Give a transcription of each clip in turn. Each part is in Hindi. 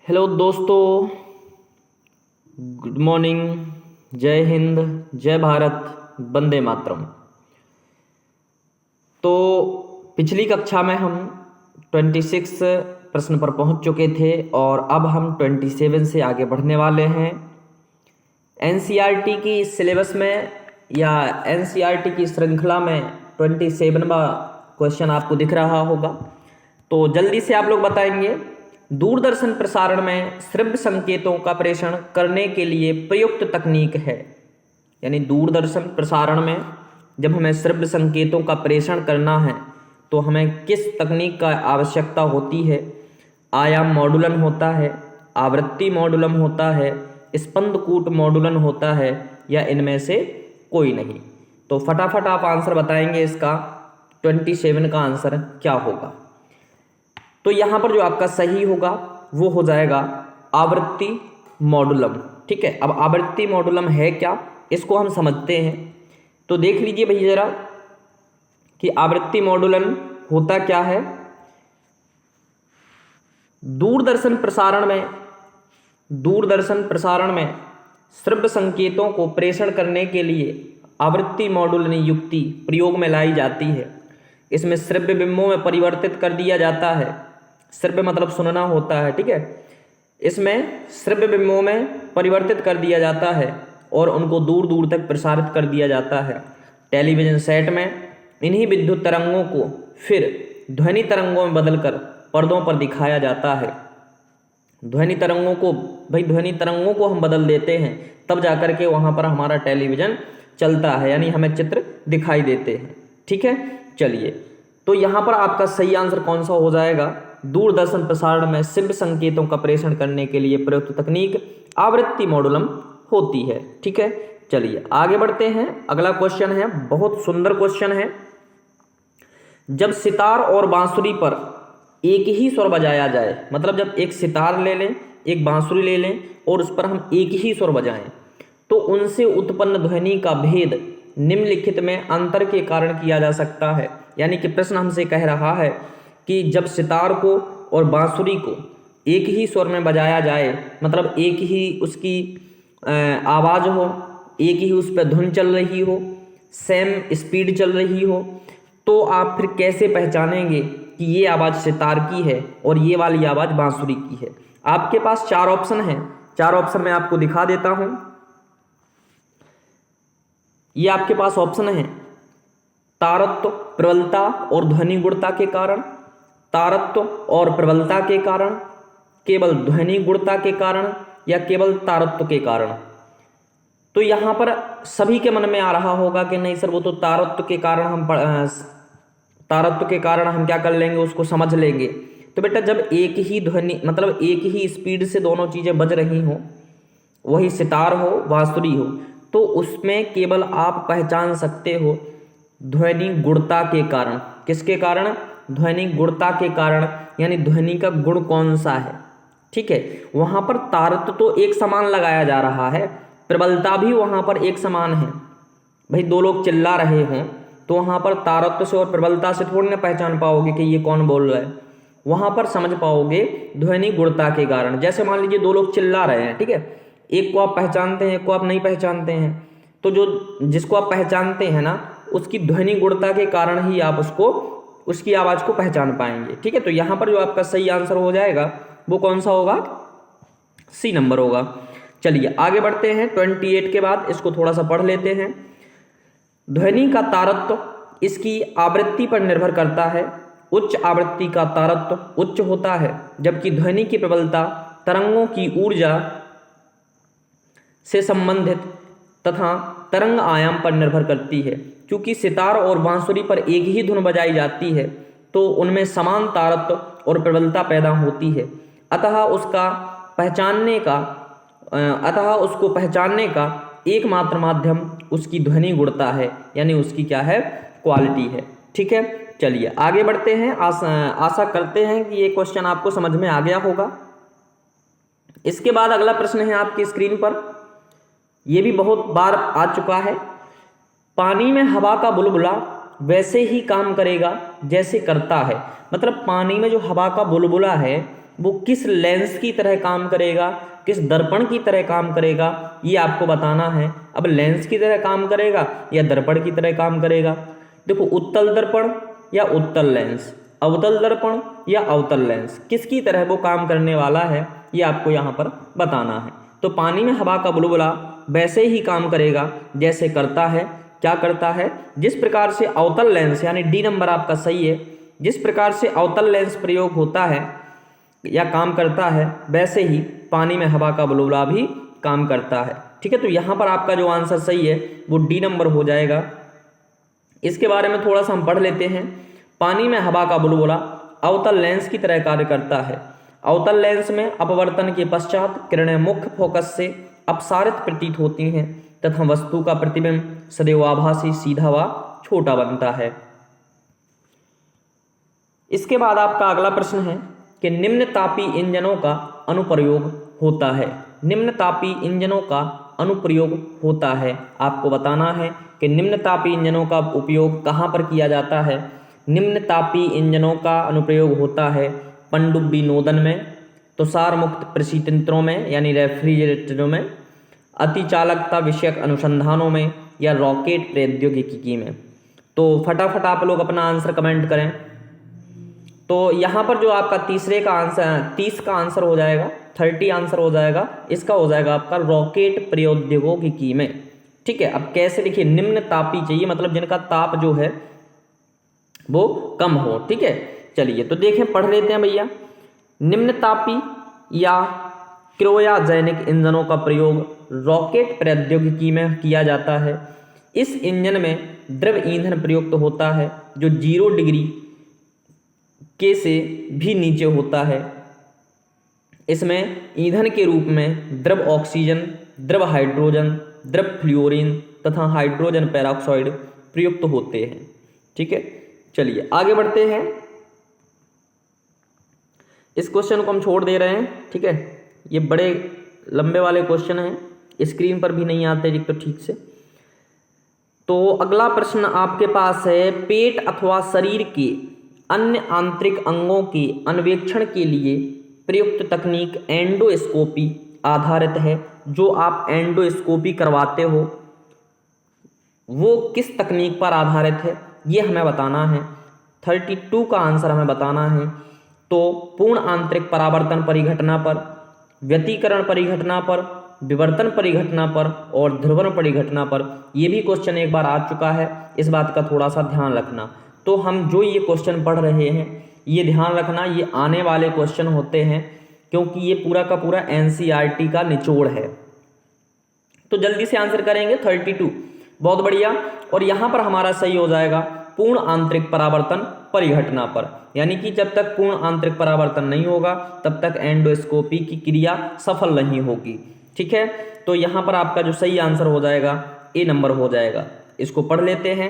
हेलो दोस्तों, गुड मॉर्निंग। जय हिंद, जय भारत, वंदे मातरम। तो पिछली कक्षा में हम 26 प्रश्न पर पहुंच चुके थे और अब हम 27 से आगे बढ़ने वाले हैं। एनसीईआरटी की सिलेबस में या एनसीईआरटी की श्रृंखला में 27वां क्वेश्चन आपको दिख रहा होगा। तो जल्दी से आप लोग बताएंगे, दूरदर्शन प्रसारण में श्रव्य संकेतों का प्रेषण करने के लिए प्रयुक्त तकनीक है। यानी दूरदर्शन प्रसारण में जब हमें श्रव्य संकेतों का प्रेषण करना है तो हमें किस तकनीक का आवश्यकता होती है। आयाम मॉडुलन होता है, आवृत्ति मॉडुलन होता है, स्पंदकूट मॉडुलन होता है, या इनमें से कोई नहीं। तो फटाफट आप आंसर बताएंगे, इसका 27 का आंसर क्या होगा। तो यहाँ पर जो आपका सही होगा वो हो जाएगा आवृत्ति मॉडुलम। ठीक है, अब आवृत्ति मॉडुलम है क्या, इसको हम समझते हैं। तो देख लीजिए भैया जरा कि आवृत्ति मॉडुलन होता क्या है। दूरदर्शन प्रसारण में श्रव्य संकेतों को प्रेषण करने के लिए आवृत्ति मॉडुलन युक्ति प्रयोग में लाई जाती है। इसमें श्रव्य बिंबों में परिवर्तित कर दिया जाता है। श्रव्य मतलब सुनना होता है, ठीक है। इसमें श्रव्य बिंबों में परिवर्तित कर दिया जाता है और उनको दूर दूर तक प्रसारित कर दिया जाता है। टेलीविजन सेट में इन्हीं विद्युत तरंगों को फिर ध्वनि तरंगों में बदलकर पर्दों पर दिखाया जाता है। ध्वनि तरंगों को हम बदल देते हैं, तब जाकर के वहाँ पर हमारा टेलीविजन चलता है, यानी हमें चित्र दिखाई देते हैं। ठीक है, चलिए, तो यहाँ पर आपका सही आंसर कौन सा हो जाएगा। दूरदर्शन प्रसारण में श्रव्य संकेतों का प्रेषण करने के लिए प्रयुक्त तकनीक आवृत्ति मॉडुलम होती है। ठीक है, चलिए आगे बढ़ते हैं। अगला क्वेश्चन है, बहुत सुंदर क्वेश्चन है। जब सितार और बांसुरी पर एक ही स्वर बजाया जाए, मतलब जब एक सितार ले लें, एक बांसुरी ले लें और उस पर हम एक ही स्वर बजाएं, तो उनसे उत्पन्न ध्वनि का भेद निम्नलिखित में अंतर के कारण किया जा सकता है। यानी कि प्रश्न हमसे कह रहा है कि जब सितार को और बांसुरी को एक ही स्वर में बजाया जाए, मतलब एक ही उसकी आवाज़ हो, एक ही उस पर धुन चल रही हो, सेम स्पीड चल रही हो, तो आप फिर कैसे पहचानेंगे कि ये आवाज़ सितार की है और ये वाली आवाज़ बांसुरी की है। आपके पास 4 ऑप्शन हैं। 4 ऑप्शन मैं आपको दिखा देता हूँ। ये आपके पास ऑप्शन है: तारत्व, प्रबलता और ध्वनि गुणता के कारण, तारत्व और प्रबलता के कारण, केवल ध्वनि गुणता के कारण, या केवल तारत्व के कारण। तो यहाँ पर सभी के मन में आ रहा होगा कि नहीं सर, वो तो तारत्व के कारण हम क्या कर लेंगे, उसको समझ लेंगे। तो बेटा, जब एक ही ध्वनि मतलब एक ही स्पीड से दोनों चीज़ें बज रही हों, वही सितार हो बांसुरी हो, तो उसमें केवल आप पहचान सकते हो ध्वनि गुणता के कारण। किसके कारण? ध्वनि गुणता के कारण, यानी ध्वनि का गुण कौन सा है। ठीक है, वहाँ पर तारत्व तो एक समान लगाया जा रहा है, प्रबलता भी वहाँ पर एक समान है। भाई, 2 लोग चिल्ला रहे हों तो वहाँ पर तारत्व से और प्रबलता से थोड़ी ना पहचान पाओगे कि ये कौन बोल रहा है। वहाँ पर समझ पाओगे ध्वनि गुणता के कारण। जैसे मान लीजिए 2 लोग चिल्ला रहे हैं, ठीक है, एक को आप पहचानते हैं, एक को आप नहीं पहचानते हैं, तो जिसको आप पहचानते हैं ना, उसकी ध्वनि गुणता के कारण ही आप उसकी आवाज़ को पहचान पाएंगे। ठीक है, तो यहाँ पर जो आपका सही आंसर हो जाएगा वो कौन सा होगा? सी नंबर होगा। चलिए आगे बढ़ते हैं। 28 के बाद इसको थोड़ा सा पढ़ लेते हैं। ध्वनि का तारत्व इसकी आवृत्ति पर निर्भर करता है। उच्च आवृत्ति का तारत्व उच्च होता है, जबकि ध्वनि की प्रबलता तरंगों की ऊर्जा से संबंधित तथा तरंग आयाम पर निर्भर करती है। क्योंकि सितार और बांसुरी पर एक ही धुन बजाई जाती है, तो उनमें समान तारत्व और प्रबलता पैदा होती है। अतः उसको पहचानने का एकमात्र माध्यम उसकी ध्वनि गुणता है, यानी उसकी क्या है? क्वालिटी है। ठीक है, चलिए आगे बढ़ते हैं। आशा करते हैं कि ये क्वेश्चन आपको समझ में आ गया होगा। इसके बाद अगला प्रश्न है आपकी स्क्रीन पर, ये भी बहुत बार आ चुका है। पानी में हवा का बुलबुला वैसे ही काम करेगा जैसे करता है। मतलब पानी में जो हवा का बुलबुला है वो किस लेंस की तरह काम करेगा, किस दर्पण की तरह काम करेगा, ये आपको बताना है। अब लेंस की तरह काम करेगा या दर्पण की तरह काम करेगा। देखो, उत्तल दर्पण या उत्तल लेंस, अवतल दर्पण या अवतल लेंस, किसकी तरह वो काम करने वाला है, ये आपको यहाँ पर बताना है। तो पानी में हवा का बुलबुला वैसे ही काम करेगा जैसे करता है, क्या करता है, जिस प्रकार से अवतल लेंस, यानी डी नंबर आपका सही है, जिस प्रकार से अवतल लेंस प्रयोग होता है या काम करता है, वैसे ही पानी में हवा का बुलबुला भी काम करता है। ठीक है, तो यहाँ पर आपका जो आंसर सही है वो डी नंबर हो जाएगा। इसके बारे में थोड़ा सा हम पढ़ लेते हैं। पानी में हवा का बुलबुला अवतल लेंस की तरह कार्य करता है। अवतल लेंस में अपवर्तन के पश्चात किरणें मुख्य फोकस से अपसारित प्रतीत होती हैं तथा वस्तु का प्रतिबिंब सदैव आभासी, सीधा व छोटा बनता है। इसके बाद आपका अगला प्रश्न है कि निम्न तापी इंजनों का अनुप्रयोग होता है। निम्न तापी इंजनों का अनुप्रयोग होता है, आपको बताना है कि निम्न तापी इंजनों का उपयोग कहाँ पर किया जाता है। निम्न तापी इंजनों का अनुप्रयोग होता है पनडुब्बी नोदन में, तुषार मुक्त प्रशीतंत्रों में यानी रेफ्रिजरेटरों में, अतिचालकता विषयक अनुसंधानों में या रॉकेट प्रौद्योगिकी में। तो फटाफट आप लोग अपना आंसर कमेंट करें। तो यहाँ पर जो आपका 30 का आंसर हो जाएगा, 30 आंसर हो जाएगा, इसका हो जाएगा आपका रॉकेट प्रौद्योगिकी में। ठीक है, अब कैसे, देखिए, निम्न तापी चाहिए, मतलब जिनका ताप जो है वो कम हो। ठीक है, चलिए तो देखें, पढ़ लेते हैं भैया। निम्न तापी या क्रायोजेनिक इंजनों का प्रयोग रॉकेट प्रौद्योगिकी में किया जाता है। इस इंजन में द्रव ईंधन प्रयुक्त होता है जो 0 डिग्री के से भी नीचे होता है। इसमें ईंधन के रूप में द्रव ऑक्सीजन, द्रव हाइड्रोजन, द्रव फ्लोरीन तथा हाइड्रोजन पेरोक्साइड प्रयुक्त होते हैं। ठीक है, चलिए आगे बढ़ते हैं। इस क्वेश्चन को हम छोड़ दे रहे हैं। ठीक है, ये बड़े लंबे वाले क्वेश्चन हैं, स्क्रीन पर भी नहीं आते जी तो ठीक से। तो अगला प्रश्न आपके पास है, पेट अथवा शरीर के अन्य आंतरिक अंगों के अन्वेक्षण के लिए प्रयुक्त तकनीक एंडोस्कोपी आधारित है। जो आप एंडोस्कोपी करवाते हो वो किस तकनीक पर आधारित है, ये हमें बताना है। 32 का आंसर हमें बताना है। तो पूर्ण आंतरिक परावर्तन परिघटना पर, व्यतिकरण परिघटना पर, विवर्तन परिघटना पर और ध्रुवण परिघटना पर। ये भी क्वेश्चन एक बार आ चुका है, इस बात का थोड़ा सा ध्यान रखना। तो हम जो ये क्वेश्चन पढ़ रहे हैं ये ध्यान रखना, ये आने वाले क्वेश्चन होते हैं क्योंकि ये पूरा का पूरा एनसीईआरटी का निचोड़ है। तो जल्दी से आंसर करेंगे 32, बहुत बढ़िया। और यहाँ पर हमारा सही हो जाएगा पूर्ण आंतरिक परावर्तन परिघटना पर, यानी कि जब तक पूर्ण आंतरिक परावर्तन नहीं होगा तब तक एंडोस्कोपी की क्रिया सफल नहीं होगी। ठीक है, तो यहाँ पर आपका जो सही आंसर हो जाएगा ए नंबर हो जाएगा। इसको पढ़ लेते हैं।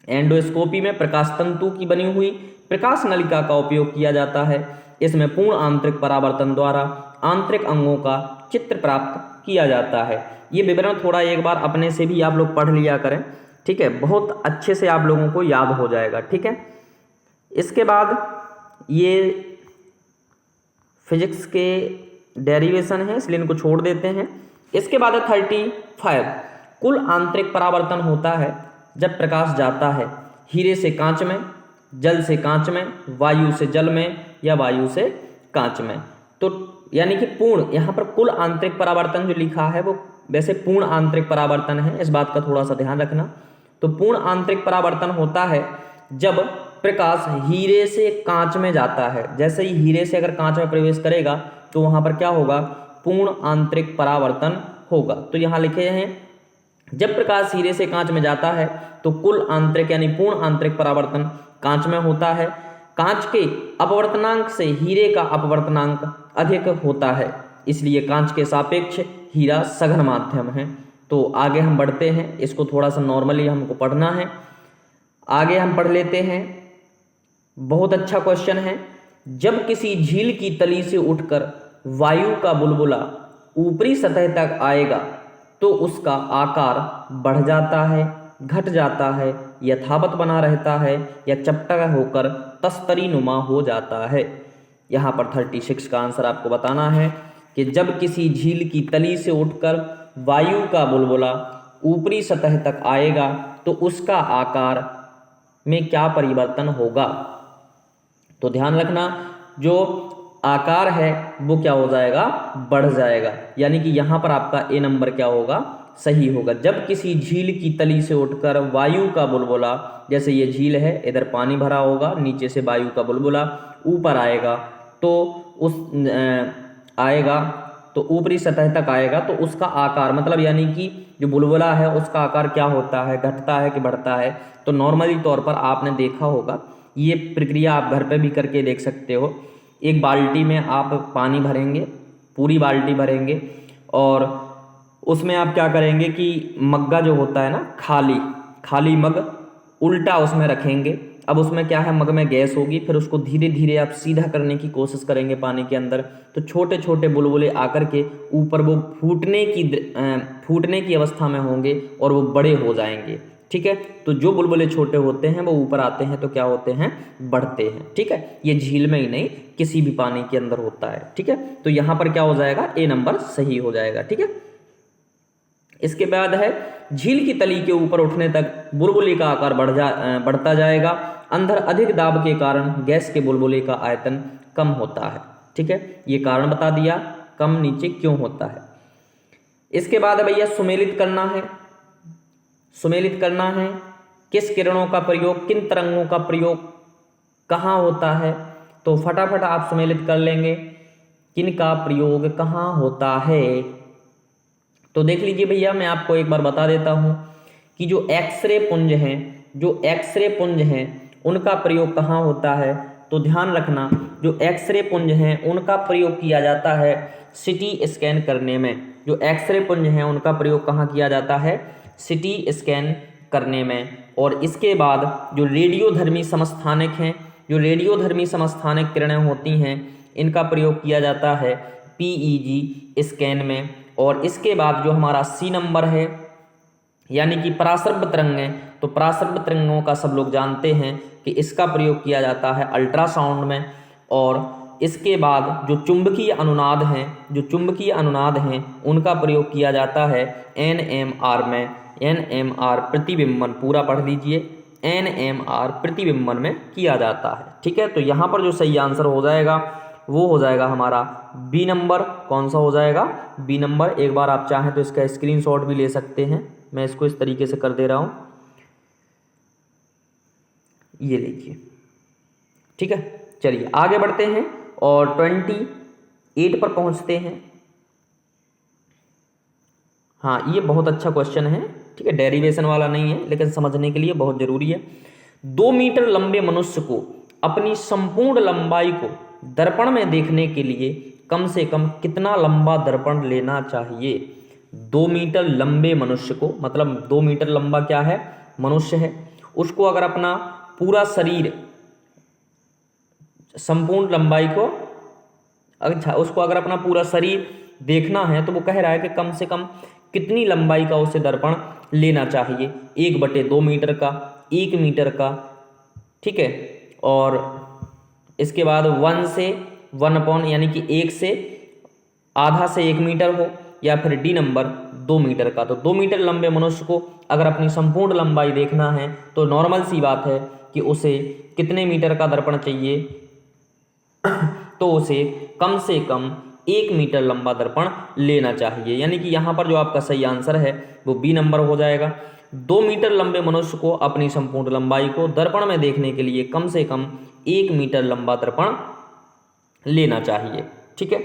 एंडोस्कोपी में प्रकाश तंतु की बनी हुई प्रकाश नलिका का उपयोग किया जाता है। इसमें पूर्ण आंतरिक परावर्तन द्वारा आंतरिक अंगों का चित्र प्राप्त किया जाता है। ये विवरण थोड़ा एक बार अपने से भी आप लोग पढ़ लिया करें। ठीक है, बहुत अच्छे से आप लोगों को याद हो जाएगा। ठीक है, इसके बाद ये फिजिक्स के डेरिवेशन है इसलिए इनको छोड़ देते हैं। इसके बाद है 35। कुल आंतरिक परावर्तन होता है जब प्रकाश जाता है हीरे से कांच में, जल से कांच में, वायु से जल में या वायु से कांच में। तो यानी कि पूर्ण, यहाँ पर कुल आंतरिक परावर्तन जो लिखा है वो वैसे पूर्ण आंतरिक परावर्तन है, इस बात का थोड़ा सा ध्यान रखना। तो पूर्ण आंतरिक परावर्तन होता है जब प्रकाश हीरे से कांच में जाता है। जैसे ही हीरे से अगर कांच में प्रवेश करेगा तो वहाँ पर क्या होगा, पूर्ण आंतरिक परावर्तन होगा। तो यहाँ लिखे हैं जब प्रकाश हीरे से कांच में जाता है तो कुल आंतरिक यानी पूर्ण आंतरिक परावर्तन कांच में होता है। कांच के अपवर्तनांक से हीरे का अपवर्तनांक अधिक होता है, इसलिए कांच के सापेक्ष हीरा सघन माध्यम है। तो आगे हम बढ़ते हैं, इसको थोड़ा सा नॉर्मली हमको पढ़ना है। आगे हम पढ़ लेते हैं, बहुत अच्छा क्वेश्चन है। जब किसी झील की तली से उठकर वायु का बुलबुला ऊपरी सतह तक आएगा तो उसका आकार बढ़ जाता है, घट जाता है, यथावत बना रहता है या चपटा होकर तस्तरी नुमा हो जाता है। यहाँ पर 36 का आंसर आपको बताना है कि जब किसी झील की तली से उठकर वायु का बुलबुला ऊपरी सतह तक आएगा तो उसका आकार में क्या परिवर्तन होगा। तो ध्यान रखना, जो आकार है वो क्या हो जाएगा, बढ़ जाएगा, यानी कि यहाँ पर आपका ए नंबर क्या होगा, सही होगा। जब किसी झील की तली से उठकर वायु का बुलबुला, जैसे ये झील है, इधर पानी भरा होगा, नीचे से वायु का बुलबुला ऊपर आएगा तो तो ऊपरी सतह तक आएगा तो उसका आकार, मतलब यानी कि जो बुलबुला है उसका आकार क्या होता है, घटता है कि बढ़ता है। तो नॉर्मली तौर पर आपने देखा होगा, ये प्रक्रिया आप घर पे भी करके देख सकते हो। एक बाल्टी में आप पानी भरेंगे, पूरी बाल्टी भरेंगे, और उसमें आप क्या करेंगे कि मग्गा जो होता है ना, खाली मग उल्टा उसमें रखेंगे। अब उसमें क्या है, मग में गैस होगी, फिर उसको धीरे धीरे आप सीधा करने की कोशिश करेंगे पानी के अंदर, तो छोटे छोटे बुलबुले आकर के ऊपर वो फूटने की अवस्था में होंगे और वो बड़े हो जाएंगे। ठीक है, तो जो बुलबुले छोटे होते हैं वो ऊपर आते हैं तो क्या होते हैं, बढ़ते हैं। ठीक है, ये झील में ही नहीं, किसी भी पानी के अंदर होता है। ठीक है, तो यहाँ पर क्या हो जाएगा, ए नंबर सही हो जाएगा। ठीक है, इसके बाद है झील की तली के ऊपर उठने तक बुलबुले का आकार बढ़ता जाएगा। अंदर अधिक दाब के कारण गैस के बुलबुले का आयतन कम होता है। ठीक है, ये कारण बता दिया, कम नीचे क्यों होता है। इसके बाद भैया सुमेलित करना है। किस किरणों का प्रयोग, किन तरंगों का प्रयोग कहाँ होता है, तो फटाफट आप सुमेलित कर लेंगे, किन का प्रयोग कहाँ होता है। तो देख लीजिए भैया, मैं आपको एक बार बता देता हूं कि जो एक्सरे पुंज हैं उनका प्रयोग कहाँ होता है। तो ध्यान रखना, जो एक्सरे पुंज हैं उनका प्रयोग किया जाता है सिटी स्कैन करने में। जो एक्सरे पुंज हैं उनका प्रयोग कहाँ किया जाता है, सिटी स्कैन करने में। और इसके बाद जो रेडियोधर्मी समस्थानिक हैं, जो रेडियोधर्मी समस्थानिक किरणें होती हैं, इनका प्रयोग किया जाता है PEG स्कैन में। और इसके बाद जो हमारा सी नंबर है, यानी कि पराश्रव्य तरंगें, तो पराश्रव्य तरंगों का सब लोग जानते हैं कि इसका प्रयोग किया जाता है अल्ट्रासाउंड में। और इसके बाद जो चुंबकीय अनुनाद हैं उनका प्रयोग किया जाता है NMR में। NMR प्रतिबिंबन, पूरा पढ़ लीजिए, NMR प्रतिबिंबन में किया जाता है। ठीक है, तो यहाँ पर जो सही आंसर हो जाएगा वो हो जाएगा हमारा बी नंबर। कौन सा हो जाएगा, बी नंबर। एक बार आप चाहें तो इसका स्क्रीनशॉट भी ले सकते हैं, मैं इसको इस तरीके से कर दे रहा हूं, ये लीजिए। ठीक है, चलिए आगे बढ़ते हैं और 28 पर पहुंचते हैं। हाँ, ये बहुत अच्छा क्वेश्चन है। ठीक है, डेरिवेशन वाला नहीं है, लेकिन समझने के लिए बहुत जरूरी है। 2 मीटर लंबे मनुष्य को अपनी संपूर्ण लंबाई को दर्पण में देखने के लिए कम से कम कितना लंबा दर्पण लेना चाहिए। 2 मीटर लंबे मनुष्य को, मतलब 2 मीटर लंबा क्या है, मनुष्य है, उसको अगर अपना पूरा शरीर, संपूर्ण लंबाई को, अच्छा उसको अगर अपना पूरा शरीर देखना है तो वो कह रहा है कि कम से कम कितनी लंबाई का उसे दर्पण लेना चाहिए। 1/2 मीटर का, 1 मीटर का। ठीक है, और इसके बाद 1 से 1 यानी कि 1 से आधा से 1 मीटर हो, या फिर डी नंबर 2 मीटर का। तो 2 मीटर लंबे मनुष्य को अगर अपनी संपूर्ण लंबाई देखना है तो नॉर्मल सी बात है कि उसे कितने मीटर का दर्पण चाहिए, तो उसे कम से कम 1 मीटर लंबा दर्पण लेना चाहिए। यानी कि यहाँ पर जो आपका सही आंसर है वो बी नंबर हो जाएगा। 2 मीटर लंबे मनुष्य को अपनी संपूर्ण लंबाई को दर्पण में देखने के लिए कम से कम 1 मीटर लंबा दर्पण लेना चाहिए। ठीक है,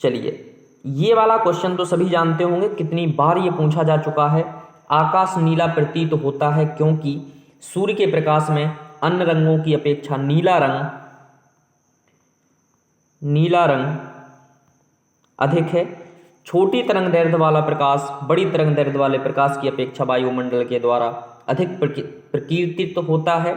चलिए ये वाला क्वेश्चन तो सभी जानते होंगे, कितनी बार ये पूछा जा चुका है। आकाश नीला प्रतीत होता है क्योंकि सूर्य के प्रकाश में अन्य रंगों की अपेक्षा नीला रंग अधिक है। छोटी तरंग दैर्ध्य वाला प्रकाश बड़ी तरंग दैर्ध्य वाले प्रकाश की अपेक्षा वायुमंडल के द्वारा अधिक प्रकीर्तित होता है।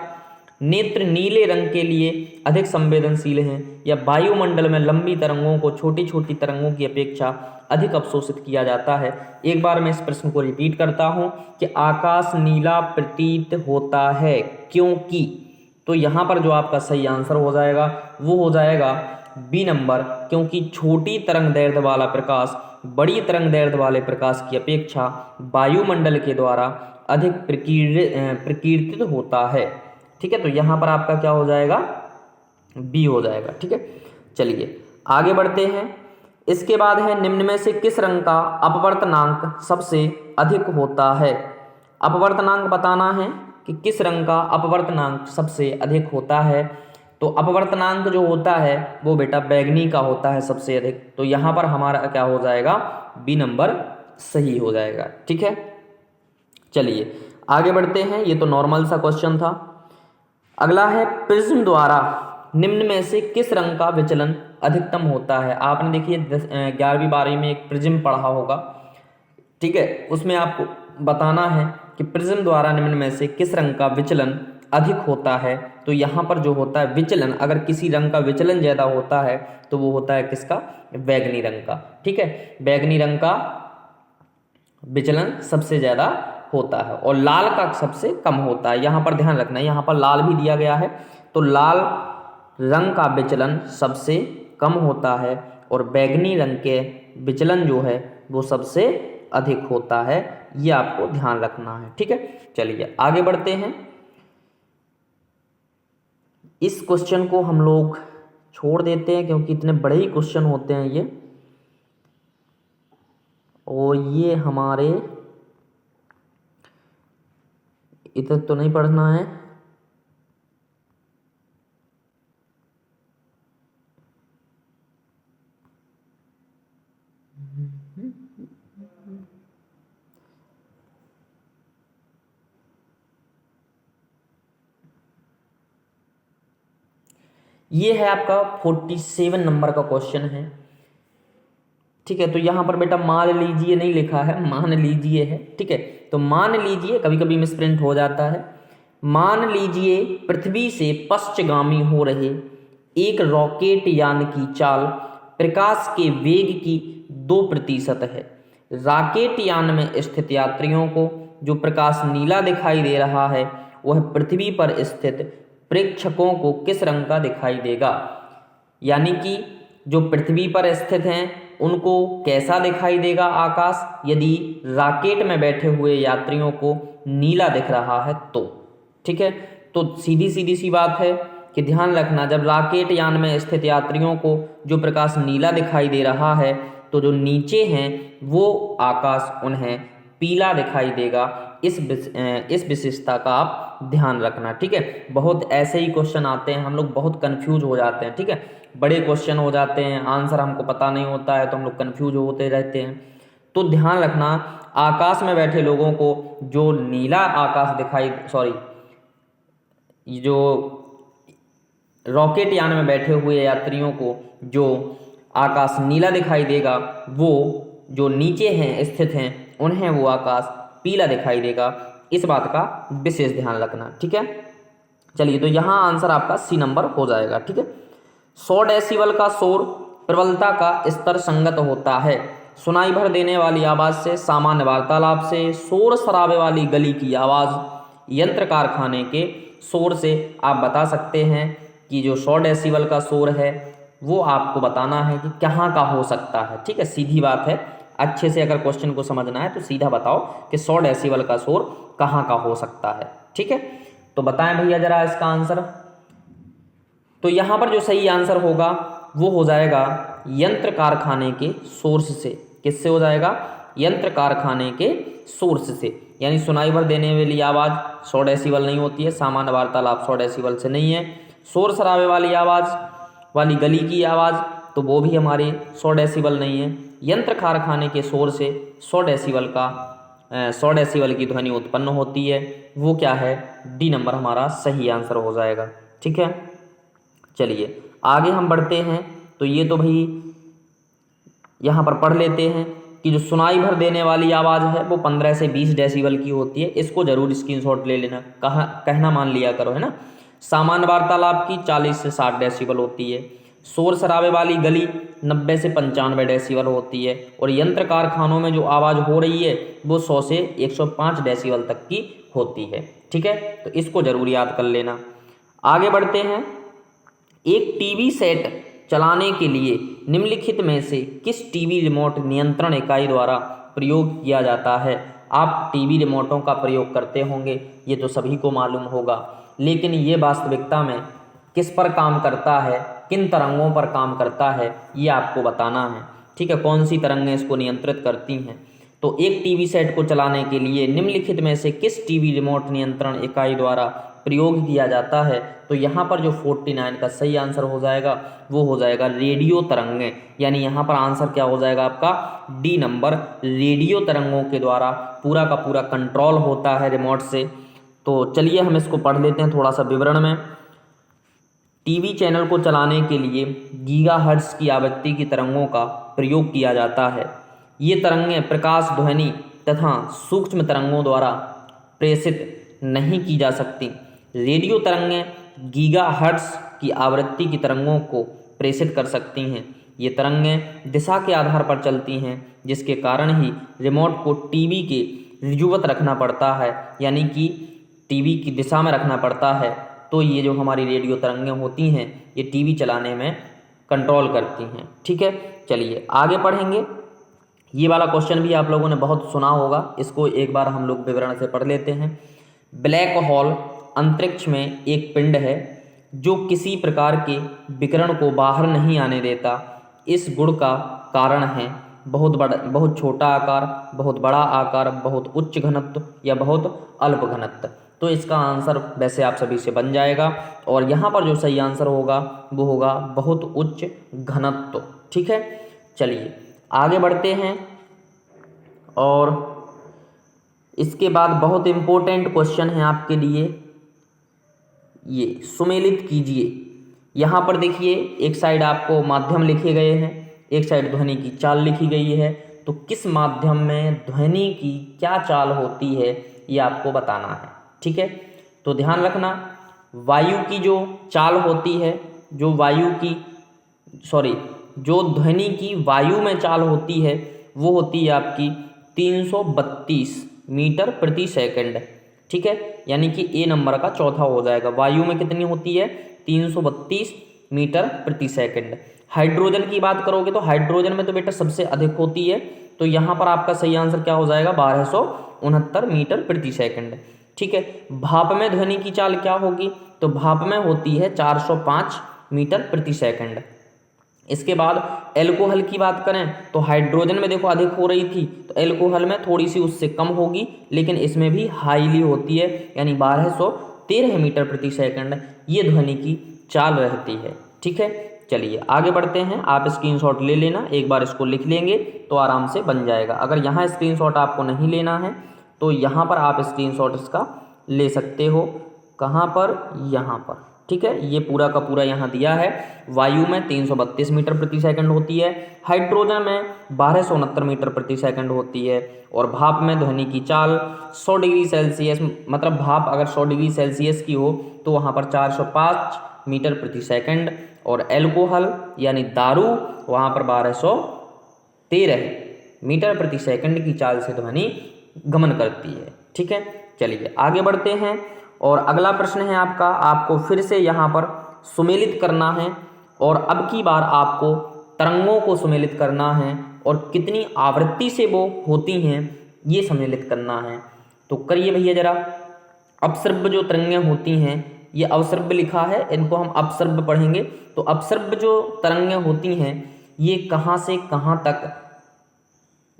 नेत्र नीले रंग के लिए अधिक संवेदनशील हैं, या वायुमंडल में लंबी तरंगों को छोटी छोटी तरंगों की अपेक्षा अधिक अवशोषित किया जाता है। एक बार मैं इस प्रश्न को रिपीट करता हूं कि आकाश नीला प्रतीत होता है क्योंकि, तो यहाँ पर जो आपका सही आंसर हो जाएगा वो हो जाएगा बी नंबर, क्योंकि छोटी तरंग दैर्ध्य वाला प्रकाश बड़ी तरंग दैर्ध्य वाले प्रकाश की अपेक्षा वायुमंडल के द्वारा अधिक प्रकीर्तित होता है। ठीक है, तो यहाँ पर आपका क्या हो जाएगा, बी हो जाएगा। ठीक है, चलिए आगे बढ़ते हैं। इसके बाद है निम्न में से किस रंग का अपवर्तनांक सबसे अधिक होता है। अपवर्तनांक बताना है कि किस रंग का अपवर्तनांक सबसे अधिक होता है। तो अपवर्तनांक जो होता है वो बेटा बैगनी का होता है सबसे अधिक। तो यहाँ पर हमारा क्या हो जाएगा, बी नंबर सही हो जाएगा। ठीक है, चलिए आगे बढ़ते हैं। ये तो नॉर्मल सा क्वेश्चन था। अगला है प्रिज्म द्वारा निम्न में से किस रंग का विचलन अधिकतम होता है। आपने देखिए 11वीं 12वीं में एक प्रिज्म पढ़ा होगा। ठीक है, उसमें आपको बताना है कि प्रिज्म द्वारा निम्न में से किस रंग का विचलन अधिक होता है। तो यहाँ पर जो होता है विचलन, अगर किसी रंग का विचलन ज़्यादा होता है तो वो होता है किसका, बैगनी रंग का। ठीक है, बैगनी रंग का विचलन सबसे ज़्यादा होता है और लाल का सबसे कम होता है। यहाँ पर ध्यान रखना है, यहाँ पर लाल भी दिया गया है, तो लाल रंग का विचलन सबसे कम होता है और बैगनी रंग के विचलन जो है वो सबसे अधिक होता है। ये आपको ध्यान रखना है। ठीक है, चलिए आगे बढ़ते हैं। इस क्वेश्चन को हम लोग छोड़ देते हैं क्योंकि इतने बड़े ही क्वेश्चन होते हैं ये, और ये हमारे इधर तो नहीं पढ़ना है। ये है आपका 47 नंबर का क्वेश्चन है। ठीक है, तो यहाँ पर बेटा मान लीजिए नहीं लिखा है, मान लीजिए है। ठीक है, तो मान लीजिए, कभी कभी मिसप्रिंट हो जाता है। मान लीजिए पृथ्वी से पश्चगामी हो रहे एक रॉकेट यान की चाल प्रकाश के वेग की 2% है। रॉकेट यान में स्थित यात्रियों को जो प्रकाश नीला दिखाई दे रहा है वह पृथ्वी पर स्थित प्रेक्षकों को किस रंग का दिखाई देगा। यानी कि जो पृथ्वी पर स्थित हैं उनको कैसा दिखाई देगा आकाश, यदि रॉकेट में बैठे हुए यात्रियों को नीला दिख रहा है तो। ठीक है, तो सीधी सीधी सी बात है कि ध्यान रखना, जब रॉकेट यान में स्थित यात्रियों को जो प्रकाश नीला दिखाई दे रहा है तो जो नीचे हैं वो आकाश उन्हें पीला दिखाई देगा। इस विशेषता का आप ध्यान रखना। ठीक है, बहुत ऐसे ही क्वेश्चन आते हैं, हम लोग बहुत कंफ्यूज हो जाते हैं। ठीक है, बड़े क्वेश्चन हो जाते हैं, आंसर हमको पता नहीं होता है तो हम लोग कंफ्यूज होते रहते हैं। तो ध्यान रखना, आकाश में बैठे लोगों को जो नीला आकाश जो रॉकेट यान में बैठे हुए यात्रियों को जो आकाश नीला दिखाई देगा, वो जो नीचे हैं स्थित हैं उन्हें वो आकाश पीला दिखाई देगा। इस बात का विशेष ध्यान रखना। ठीक है, चलिए तो यहाँ आंसर आपका सी नंबर हो जाएगा। ठीक है, 100 डेसिबल का शोर प्रबलता का स्तर संगत होता है। सुनाई भर देने वाली आवाज़ से, सामान्य वार्तालाप से, शोर शराबे वाली गली की आवाज़, यंत्र कारखाने के शोर से आप बता सकते हैं कि जो 100 डेसिबल का शोर है वो आपको बताना है कि कहाँ का हो सकता है। ठीक है, सीधी बात है, अच्छे से अगर क्वेश्चन को समझना है तो सीधा बताओ कि 100 डेसिबल का शोर कहाँ का हो सकता है। ठीक है, तो बताएं भैया जरा इसका आंसर। तो यहाँ पर जो सही आंसर होगा वो हो जाएगा यंत्र कारखाने के सोर्स से। किससे हो जाएगा, यंत्र कारखाने के सोर्स से। यानी सुनाई भर देने वाली आवाज़ 100 डेसिबल नहीं होती है, सामान्य वार्तालाप 100 डेसिबल से नहीं है। शोर शराबे वाली आवाज़ वाली गली की आवाज़ तो वो भी हमारी 100 डेसिबल नहीं है। यंत्र कारखाने के शोर से 100 डेसिबल की ध्वनि उत्पन्न होती है, वो क्या है, डी नंबर हमारा सही आंसर हो जाएगा। ठीक है, चलिए आगे हम बढ़ते हैं। तो ये तो भाई यहाँ पर पढ़ लेते हैं कि जो सुनाई भर देने वाली आवाज़ है वो 15 से 20 डेसिबल की होती है। इसको जरूर स्क्रीनशॉट ले लेना, कहना मान लिया करो, है ना। सामान्य वार्तालाप की 40 से 60 डेसिबल होती है। शोर शराबे वाली गली 90 से 95 डेसिबल होती है। और यंत्र कारखानों में जो आवाज़ हो रही है वो 100 से 105 डेसिबल तक की होती है। ठीक है, तो इसको जरूर याद कर लेना। आगे बढ़ते हैं। एक टीवी सेट चलाने के लिए निम्नलिखित में से किस टीवी रिमोट नियंत्रण इकाई द्वारा प्रयोग किया जाता है? आप टीवी रिमोटों का प्रयोग करते होंगे, ये तो सभी को मालूम होगा, लेकिन ये वास्तविकता में किस पर काम करता है, किन तरंगों पर काम करता है, ये आपको बताना है। ठीक है, कौन सी तरंगें इसको नियंत्रित करती हैं। तो एक टीवी सेट को चलाने के लिए निम्नलिखित में से किस टीवी रिमोट नियंत्रण इकाई द्वारा प्रयोग किया जाता है? तो यहाँ पर जो 49 का सही आंसर हो जाएगा वो हो जाएगा रेडियो तरंगें। यानी यहाँ पर आंसर क्या हो जाएगा आपका? डी नंबर, रेडियो तरंगों के द्वारा पूरा का पूरा कंट्रोल होता है रिमोट से। तो चलिए हम इसको पढ़ लेते हैं थोड़ा सा विवरण में। टीवी चैनल को चलाने के लिए गीगाहर्ट्ज की आवृत्ति की तरंगों का प्रयोग किया जाता है। ये तरंगें प्रकाश, ध्वनि तथा सूक्ष्म तरंगों द्वारा प्रेषित नहीं की जा सकती। रेडियो तरंगें गीगाहर्ट्ज की आवृत्ति की तरंगों को प्रेषित कर सकती हैं। ये तरंगें दिशा के आधार पर चलती हैं, जिसके कारण ही रिमोट को टीवी के रिजुवत रखना पड़ता है, यानी कि टीवी की दिशा में रखना पड़ता है। तो ये जो हमारी रेडियो तरंगें होती हैं ये टीवी चलाने में कंट्रोल करती हैं। ठीक है, चलिए आगे पढ़ेंगे। ये वाला क्वेश्चन भी आप लोगों ने बहुत सुना होगा, इसको एक बार हम लोग विवरण से पढ़ लेते हैं। ब्लैक होल अंतरिक्ष में एक पिंड है जो किसी प्रकार के विकिरण को बाहर नहीं आने देता। इस गुण का कारण है बहुत छोटा आकार, बहुत बड़ा आकार, बहुत उच्च घनत्व या बहुत अल्प घनत्व। तो इसका आंसर वैसे आप सभी से बन जाएगा, और यहाँ पर जो सही आंसर होगा वो होगा बहुत उच्च घनत्व। ठीक है, चलिए आगे बढ़ते हैं। और इसके बाद बहुत इम्पोर्टेंट क्वेश्चन है आपके लिए, ये सुमेलित कीजिए। यहाँ पर देखिए एक साइड आपको माध्यम लिखे गए हैं, एक साइड ध्वनि की चाल लिखी गई है। तो किस माध्यम में ध्वनि की क्या चाल होती है ये आपको बताना है। ठीक है, तो ध्यान रखना, वायु की जो चाल होती है, जो ध्वनि की वायु में चाल होती है वो होती है आपकी 332 मीटर प्रति सेकंड। ठीक है, यानी कि ए नंबर का चौथा हो जाएगा। वायु में कितनी होती है? 332 मीटर प्रति सेकंड। हाइड्रोजन की बात करोगे तो हाइड्रोजन में तो बेटा सबसे अधिक होती है। तो यहाँ पर आपका सही आंसर क्या हो जाएगा? 1269 मीटर प्रति सेकंड। ठीक है, भाप में ध्वनि की चाल क्या होगी? तो भाप में होती है 405 मीटर प्रति सेकंड। इसके बाद एल्कोहल की बात करें तो हाइड्रोजन में देखो अधिक हो रही थी, तो एल्कोहल में थोड़ी सी उससे कम होगी, लेकिन इसमें भी हाईली होती है, यानी 1213 मीटर प्रति सेकंड ये ध्वनि की चाल रहती है। ठीक है, चलिए आगे बढ़ते हैं। आप स्क्रीनशॉट ले लेना, एक बार इसको लिख लेंगे तो आराम से बन जाएगा। अगर यहाँ स्क्रीनशॉट आपको नहीं लेना है तो यहाँ पर आप स्क्रीनशॉट इसका ले सकते हो। कहाँ पर? यहाँ पर। ठीक है, ये पूरा का पूरा यहाँ दिया है। वायु में 332 मीटर प्रति सेकंड होती है, हाइड्रोजन में 1269 मीटर प्रति सेकंड होती है, और भाप में ध्वनि की चाल 100 डिग्री सेल्सियस, मतलब भाप अगर 100 डिग्री सेल्सियस की हो तो वहाँ पर 405 मीटर प्रति सेकंड, और एल्कोहल यानी दारू वहाँ पर 1213 मीटर प्रति सेकंड की चाल से ध्वनि गमन करती है। ठीक है, चलिए आगे बढ़ते हैं। और अगला प्रश्न है आपका, आपको फिर से यहाँ पर सुमेलित करना है, और अब की बार आपको तरंगों को सुमेलित करना है और कितनी आवृत्ति से वो होती हैं ये सम्मिलित करना है। तो करिए भैया जरा। अपसर्ब जो तरंगें होती हैं, ये अवसर्ब लिखा है, इनको हम अपसर्ब पढ़ेंगे। तो अपसर्ब जो तरंगें होती हैं ये कहाँ से कहाँ तक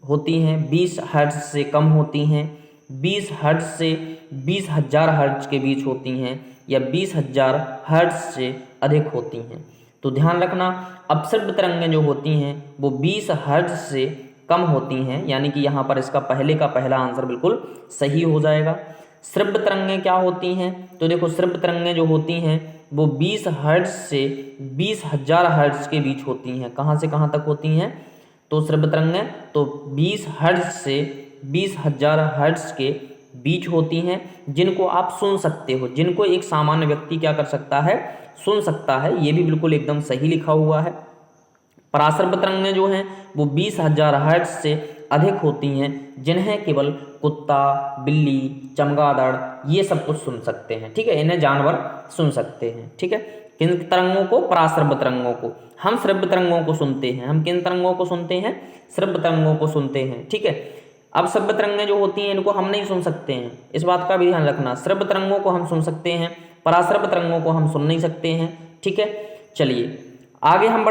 होती हैं? 20 हर्ट्ज से कम होती हैं, 20 हर्ट्ज से 20,000 हर्ट्ज के बीच होती हैं, या 20,000 हर्ट्ज से अधिक होती हैं। तो ध्यान रखना, अपसर्ब तरंगें जो होती हैं वो 20 हर्ट्ज से कम होती हैं, यानी कि यहाँ पर इसका पहले का पहला आंसर बिल्कुल सही हो जाएगा। श्रव्य तरंगें क्या होती हैं? तो देखो श्रव्य तरंगें जो होती हैं वो 20 हर्ट्ज से 20,000 हर्ट्ज के बीच होती हैं। कहाँ से कहाँ तक होती हैं? तो श्रव्य तरंगें तो 20 हर्ट्ज से 20,000 हर्ट्ज के बीच होती हैं, जिनको आप सुन सकते हो, जिनको एक सामान्य व्यक्ति क्या कर सकता है? सुन सकता है। ये भी बिल्कुल एकदम सही लिखा हुआ है। पराश्रव्य तरंगें जो हैं वो 20,000 हर्ट्ज से अधिक होती हैं, जिन्हें केवल कुत्ता, बिल्ली, चमगादड़ ये सब कुछ सुन सकते हैं। ठीक है, इन्हें जानवर सुन सकते हैं। ठीक है, किन तरंगों को? पराश्रव्य तरंगों को। हम श्रव्य तरंगों को सुनते हैं। हम किन तरंगों को सुनते हैं? श्रव्य तरंगों को सुनते हैं। ठीक है। अब श्रव्य तरंगें जो होती हैं इनको हम नहीं सुन सकते हैं, इस बात का भी ध्यान रखना। श्रव्य तरंगों को हम सुन सकते हैं, पराश्रव्य तरंगों को हम सुन नहीं सकते हैं। ठीक है, चलिए आगे हम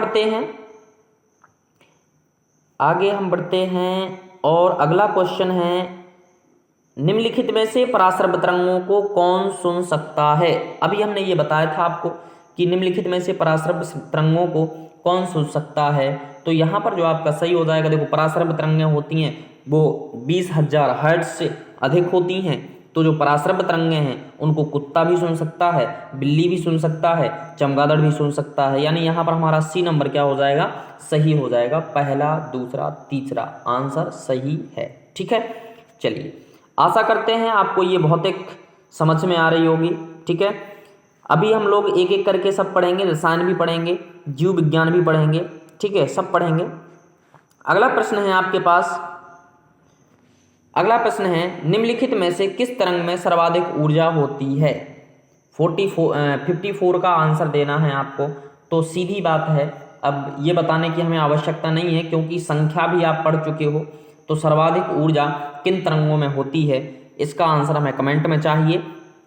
बढ़ते हैं। और अगला क्वेश्चन है, निम्नलिखित में से पराश्रव्य तरंगों को कौन सुन सकता है? अभी हमने ये बताया था आपको कि निम्नलिखित में से पराश्रव्य तरंगों को कौन सुन सकता है। तो यहाँ पर जो आपका सही हो जाएगा, देखो पराश्रव्य तरंगें होती हैं वो 20,000 हर्ट्ज से अधिक होती हैं। तो जो पराश्रव्य तरंगें हैं उनको कुत्ता भी सुन सकता है, बिल्ली भी सुन सकता है, चमगादड़ भी सुन सकता है। यानी यहाँ पर हमारा सी नंबर क्या हो जाएगा? सही हो जाएगा। पहला, दूसरा, तीसरा आंसर सही है। ठीक है, चलिए आशा करते हैं आपको ये भौतिक समझ में आ रही होगी। ठीक है, अभी हम लोग एक एक करके सब पढ़ेंगे, रसायन भी पढ़ेंगे, जीव विज्ञान भी पढ़ेंगे। ठीक है, सब पढ़ेंगे। अगला प्रश्न है आपके पास, अगला प्रश्न है, निम्नलिखित में से किस तरंग में सर्वाधिक ऊर्जा होती है? 54 का आंसर देना है आपको। तो सीधी बात है, अब ये बताने की हमें आवश्यकता नहीं है क्योंकि संख्या भी आप पढ़ चुके हो। तो सर्वाधिक ऊर्जा किन तरंगों में होती है, इसका आंसर हमें कमेंट में चाहिए।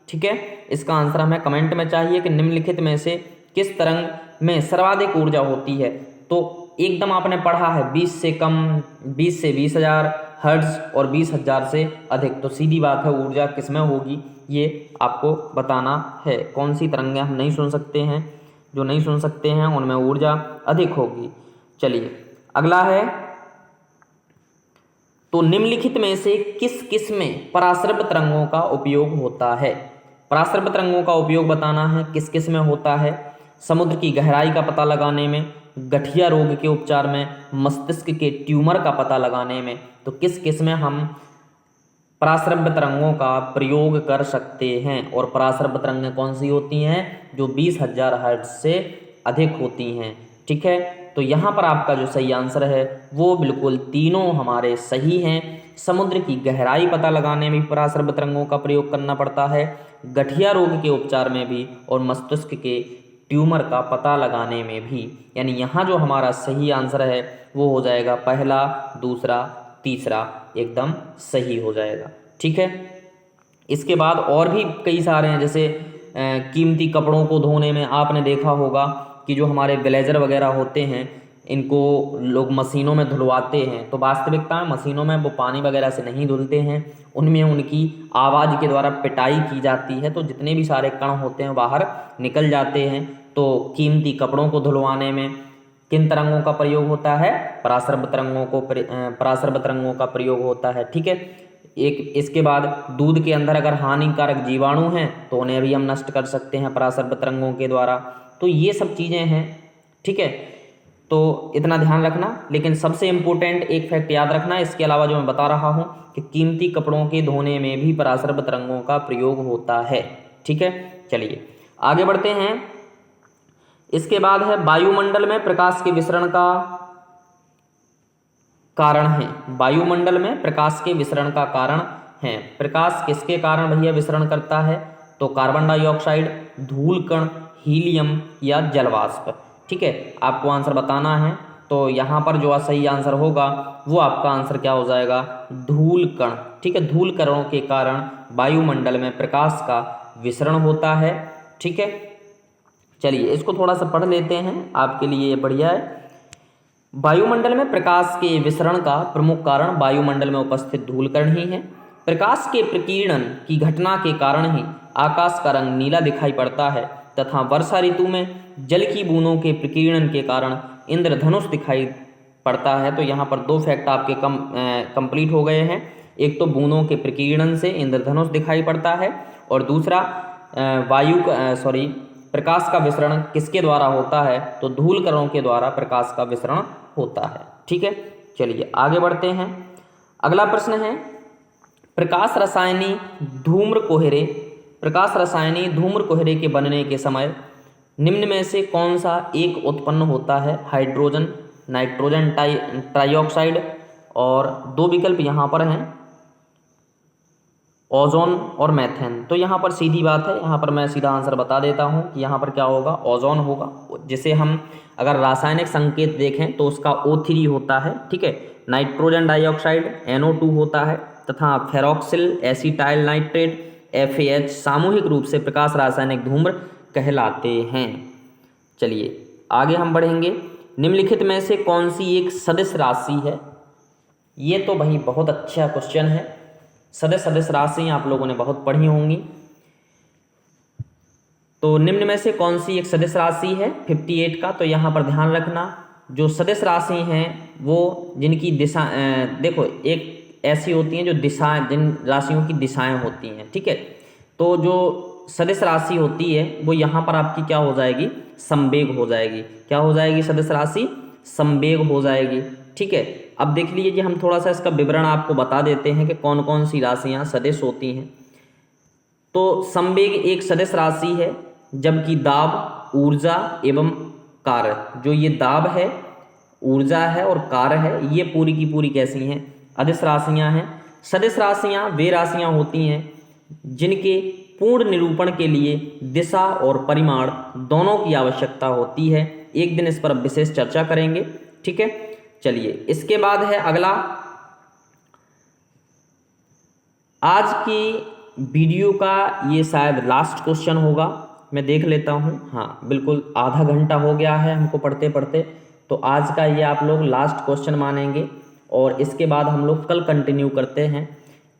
ठीक है, इसका आंसर हमें कमेंट में चाहिए कि निम्नलिखित में से किस तरंग में सर्वाधिक ऊर्जा होती है। तो एकदम आपने पढ़ा है 20 से कम, 20 से 20,000 हर्ट्ज और 20,000 से अधिक। तो सीधी बात है ऊर्जा किसमें होगी ये आपको बताना है। कौन सी तरंगें हम नहीं सुन सकते हैं? जो नहीं सुन सकते हैं उनमें ऊर्जा अधिक होगी। चलिए अगला है, तो निम्नलिखित में से किस किस में पराश्रव्य तरंगों का उपयोग होता है? पराश्रव्य तरंगों का उपयोग बताना है किस किस में होता है। समुद्र की गहराई का पता लगाने में, गठिया रोग के उपचार में, मस्तिष्क के ट्यूमर का पता लगाने में। तो किस किस में हम पराश्रव्य तरंगों का प्रयोग कर सकते हैं? और पराश्रव्य तरंगें कौन सी होती हैं? जो 20,000 हर्ट्ज से अधिक होती हैं। ठीक है, तो यहाँ पर आपका जो सही आंसर है वो बिल्कुल तीनों हमारे सही हैं। समुद्र की गहराई पता लगाने में भी पराश्रव्य तरंगों का प्रयोग करना पड़ता है, गठिया रोग के उपचार में भी, और मस्तिष्क के ट्यूमर का पता लगाने में भी। यानी यहाँ जो हमारा सही आंसर है वो हो जाएगा पहला, दूसरा, तीसरा, एकदम सही हो जाएगा। ठीक है, इसके बाद और भी कई सारे हैं, जैसे कीमती कपड़ों को धोने में आपने देखा होगा कि जो हमारे ब्लेजर वगैरह होते हैं इनको लोग मशीनों में धुलवाते हैं। तो वास्तविकता में मशीनों में वो पानी वगैरह से नहीं धुलते हैं, उनमें उनकी आवाज़ के द्वारा पिटाई की जाती है, तो जितने भी सारे कण होते हैं बाहर निकल जाते हैं। तो कीमती कपड़ों को धुलवाने में किन तरंगों का प्रयोग होता है? पराश्रव्य तरंगों का प्रयोग होता है। ठीक है, एक इसके बाद दूध के अंदर अगर हानिकारक जीवाणु हैं तो उन्हें भी हम नष्ट कर सकते हैं पराश्रव्य तरंगों के द्वारा। तो ये सब चीज़ें हैं। ठीक है, तो इतना ध्यान रखना। लेकिन सबसे इम्पोर्टेंट एक फैक्ट याद रखना, इसके अलावा जो मैं बता रहा हूँ कि कीमती कपड़ों के धोने में भी पराश्रव्य तरंगों का प्रयोग होता है। ठीक है, चलिए आगे बढ़ते हैं। इसके बाद है, वायुमंडल में प्रकाश के विसरण का कारण है। वायुमंडल में प्रकाश के विसरण का कारण है। प्रकाश किसके कारण भैया विसरण करता है? तो कार्बन डाइऑक्साइड, धूल कण, हीलियम या जलवाष्प। ठीक है, आपको आंसर बताना है। तो यहाँ पर जो सही आंसर होगा वो आपका आंसर क्या हो जाएगा? धूल कण। ठीक है, धूल कणों के कारण वायुमंडल में प्रकाश का विसरण होता है। ठीक है, चलिए इसको थोड़ा सा पढ़ लेते हैं, आपके लिए ये बढ़िया है। वायुमंडल में प्रकाश के विसरण का प्रमुख कारण वायुमंडल में उपस्थित धूल कण ही है। प्रकाश के प्रकीर्णन की घटना के कारण ही आकाश का रंग नीला दिखाई पड़ता है तथा वर्षा ऋतु में जल की बूंदों के प्रकीर्णन के कारण इंद्रधनुष दिखाई पड़ता है। तो यहाँ पर दो फैक्ट आपके कंप्लीट हो गए हैं। एक तो बूंदों के प्रकीर्णन से इंद्रधनुष दिखाई पड़ता है, और दूसरा प्रकाश का विसरण किसके द्वारा होता है? तो धूल कणों के द्वारा प्रकाश का विसरण होता है। ठीक है, चलिए आगे बढ़ते हैं। अगला प्रश्न है, प्रकाश रसायनी धूम्र कोहरे के बनने के समय निम्न में से कौन सा एक उत्पन्न होता है? हाइड्रोजन, नाइट्रोजन ट्राइऑक्साइड, और दो विकल्प यहाँ पर हैं, ओजोन और मेथेन। तो यहाँ पर सीधी बात है, यहाँ पर मैं सीधा आंसर बता देता हूँ कि यहाँ पर क्या होगा, ओजोन होगा, जिसे हम अगर रासायनिक संकेत देखें तो उसका O3 होता है, ठीक है। नाइट्रोजन डाइऑक्साइड NO2 होता है, तथा फेरोक्सिल एसिटाइल नाइट्रेट FAH सामूहिक रूप से प्रकाश रासायनिक धूम्र कहलाते हैं। चलिए आगे हम बढ़ेंगे। निम्नलिखित में से कौन सी एक सदिश राशि है? ये तो भाई बहुत अच्छा क्वेश्चन है। सदिश राशि आप लोगों ने बहुत पढ़ी होंगी। तो निम्न में से कौन सी एक सदिश राशि है 58 का? तो यहाँ पर ध्यान रखना, जो सदिश राशि हैं वो जिनकी दिशा देखो, एक ऐसी होती हैं जो दिशाएं, जिन राशियों की दिशाएं होती हैं, ठीक है। तो जो सदिश राशि होती है वो यहाँ पर आपकी क्या हो जाएगी, संवेग हो जाएगी। क्या हो जाएगी? सदिश राशि संवेग हो जाएगी, ठीक है। अब देख लीजिए, हम थोड़ा सा इसका विवरण आपको बता देते हैं कि कौन कौन सी राशियाँ सदिश होती हैं। तो संवेग एक सदिश राशि है, जबकि दाब, ऊर्जा एवं कार्य, जो ये दाब है, ऊर्जा है और कार्य है, ये पूरी की पूरी कैसी हैं, अदिश राशियाँ हैं। सदिश राशियाँ वे राशियाँ होती हैं जिनके पूर्ण निरूपण के लिए दिशा और परिमाण दोनों की आवश्यकता होती है। एक दिन इस पर विशेष चर्चा करेंगे, ठीक है। चलिए इसके बाद है अगला, आज की वीडियो का ये शायद लास्ट क्वेश्चन होगा, मैं देख लेता हूँ। हाँ बिल्कुल, आधा घंटा हो गया है हमको पढ़ते पढ़ते, तो आज का ये आप लोग लास्ट क्वेश्चन मानेंगे और इसके बाद हम लोग कल कंटिन्यू करते हैं।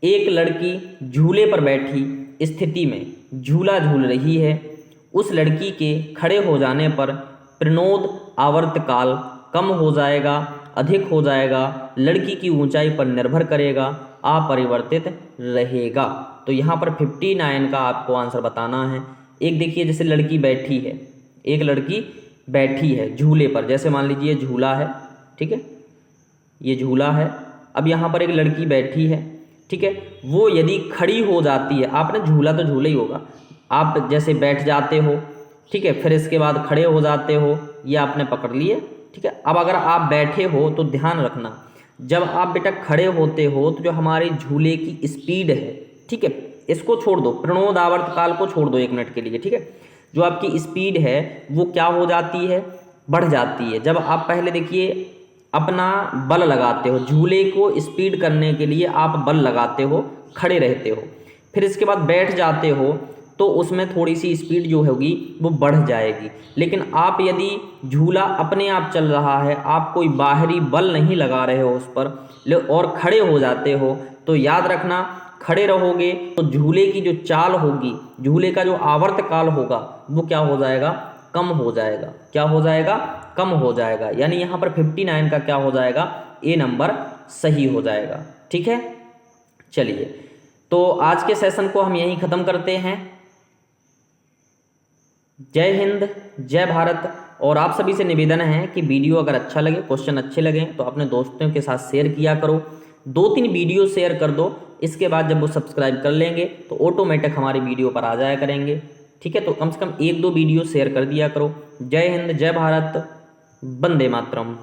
एक लड़की झूले पर बैठी स्थिति में झूला झूल रही है। उस लड़की के खड़े हो जाने पर प्रणोद आवर्तकाल कम हो जाएगा, अधिक हो जाएगा, लड़की की ऊंचाई पर निर्भर करेगा, अपरिवर्तित रहेगा। तो यहाँ पर 59 का आपको आंसर बताना है। एक देखिए, जैसे लड़की बैठी है, एक लड़की बैठी है झूले पर, जैसे मान लीजिए झूला है, ठीक है, ये झूला है। अब यहाँ पर एक लड़की बैठी है, ठीक है। वो यदि खड़ी हो जाती है, आपने झूला तो झूला ही होगा, आप जैसे बैठ जाते हो, ठीक है, फिर इसके बाद खड़े हो जाते हो, ये आपने पकड़ लिए, ठीक है। अब अगर आप बैठे हो तो ध्यान रखना, जब आप बेटा खड़े होते हो तो जो हमारे झूले की स्पीड है, ठीक है, इसको छोड़ दो, प्रणोद आवर्तकाल को छोड़ दो 1 मिनट के लिए, ठीक है। जो आपकी स्पीड है वो क्या हो जाती है, बढ़ जाती है। जब आप पहले देखिए अपना बल लगाते हो, झूले को स्पीड करने के लिए आप बल लगाते हो, खड़े रहते हो, फिर इसके बाद बैठ जाते हो तो उसमें थोड़ी सी स्पीड जो होगी वो बढ़ जाएगी। लेकिन आप यदि झूला अपने आप चल रहा है, आप कोई बाहरी बल नहीं लगा रहे हो उस पर और खड़े हो जाते हो, तो याद रखना, खड़े रहोगे तो झूले की जो चाल होगी, झूले का जो आवर्तकाल होगा वो क्या हो जाएगा, कम हो जाएगा। क्या हो जाएगा, कम हो जाएगा। यानी यहाँ पर 59 का क्या हो जाएगा, ए नंबर सही हो जाएगा, ठीक है। चलिए तो आज के सेशन को हम यहीं ख़त्म करते हैं। जय हिंद, जय भारत। और आप सभी से निवेदन है कि वीडियो अगर अच्छा लगे, क्वेश्चन अच्छे लगे तो अपने दोस्तों के साथ शेयर किया करो। 2-3 वीडियो शेयर कर दो, इसके बाद जब वो सब्सक्राइब कर लेंगे तो ऑटोमेटिक हमारी वीडियो पर आ जाया करेंगे, ठीक है। तो कम से कम 1-2 वीडियो शेयर कर दिया करो। जय हिंद, जय भारत, वंदे मातरम।